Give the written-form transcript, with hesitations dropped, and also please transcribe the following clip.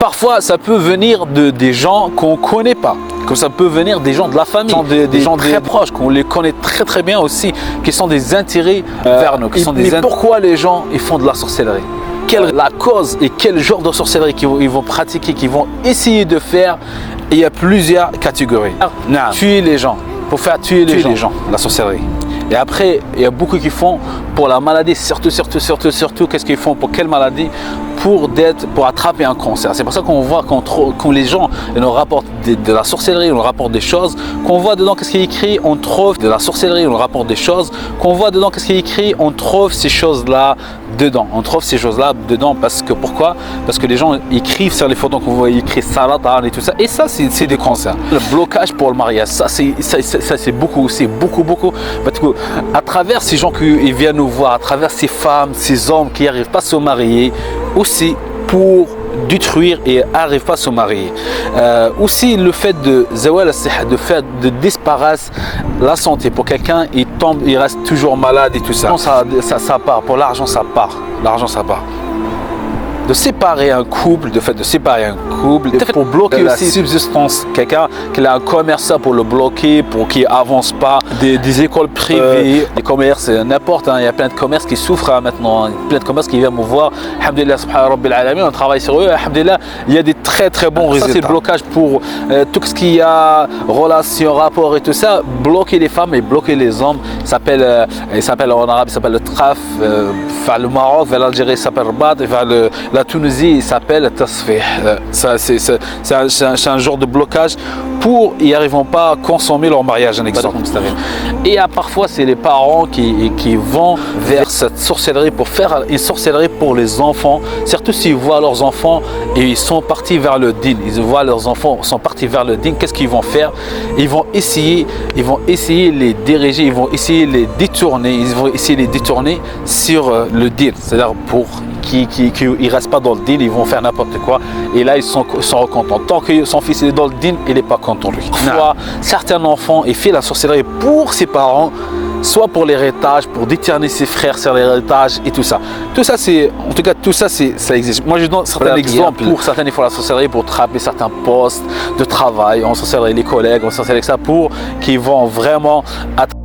Parfois, ça peut venir des gens qu'on ne connaît pas, comme ça peut venir des gens de la famille, des gens très proches, qu'on les connaît très très bien aussi, qui sont des intérêts vers nous. Mais pourquoi les gens ils font de la sorcellerie? Quelle est la cause et quel genre de sorcellerie qu'ils vont pratiquer, qu'ils vont essayer de faire? Et il y a plusieurs catégories. Tuer les gens, pour faire tuer les gens, la sorcellerie. Et après, il y a beaucoup qui font pour la maladie, surtout, qu'est-ce qu'ils font pour quelle maladie? Pour attraper un cancer. C'est pour ça qu'on voit quand les gens nous rapportent de la sorcellerie, on nous rapporte des choses, qu'on voit dedans qu'est-ce qui est écrit, on trouve de la sorcellerie, on nous rapporte des choses, qu'on voit dedans qu'est-ce qui est écrit, on trouve ces choses-là dedans. On trouve ces choses-là dedans parce que pourquoi? Parce que les gens écrivent sur les photos qu'on voit écrire Salatan et tout ça. Et ça, c'est des cancers. Le blocage pour le mariage, ça c'est beaucoup. Parce que à travers ces gens qui viennent nous voir, à travers ces femmes, ces hommes qui n'arrivent pas à se marier, aussi pour détruire et n'arrivent pas à se marier. Aussi le fait de de disparaître la santé pour quelqu'un, il tombe, il reste toujours malade et tout ça. Ça part, pour l'argent ça part, de séparer un couple, pour bloquer la subsistance, quelqu'un qui a un commerce pour le bloquer, pour qu'il avance pas, des écoles privées, des commerces, n'importe, il y a plein de commerces qui souffrent maintenant, plein de commerces qui viennent me voir, alhamdulillah, subhanahu rabbil alamin, on travaille sur eux, alhamdulillah, il y a des très bons résultats. C'est le blocage pour tout ce qui a relation, rapport et tout ça, bloquer les femmes et bloquer les hommes, il s'appelle en arabe, il s'appelle le traf, vers le Maroc, vers l'Algérie, il s'appelle Rabat, et vers la Tunisie, il s'appelle Tasfih. C'est un genre de blocage pour ils n'arrivent pas à consommer leur mariage, un exemple. Et parfois, c'est les parents qui vont vers cette sorcellerie pour faire une sorcellerie pour les enfants, surtout s'ils voient leurs enfants et ils sont partis vers le din. Ils voient leurs enfants sont partis vers le din. Qu'est-ce qu'ils vont faire? Ils vont essayer les diriger, ils vont essayer les détourner sur le din, c'est-à-dire pour qu'ils ne restent pas dans le din, ils vont faire n'importe quoi. Et là, ils sont contents. Tant que son fils est dans le din, il n'est pas content lui. Parfois, certains enfants, ils font la sorcellerie pour ses parents, soit pour l'héritage, pour déterner ses frères sur l'héritage et tout ça. Tout ça, ça existe. Moi, je donne certains exemples. Pour certains, ils font la sorcellerie pour attraper certains postes de travail. On sorcellerie les collègues, on sorcellerie ça pour qu'ils vont vraiment attraper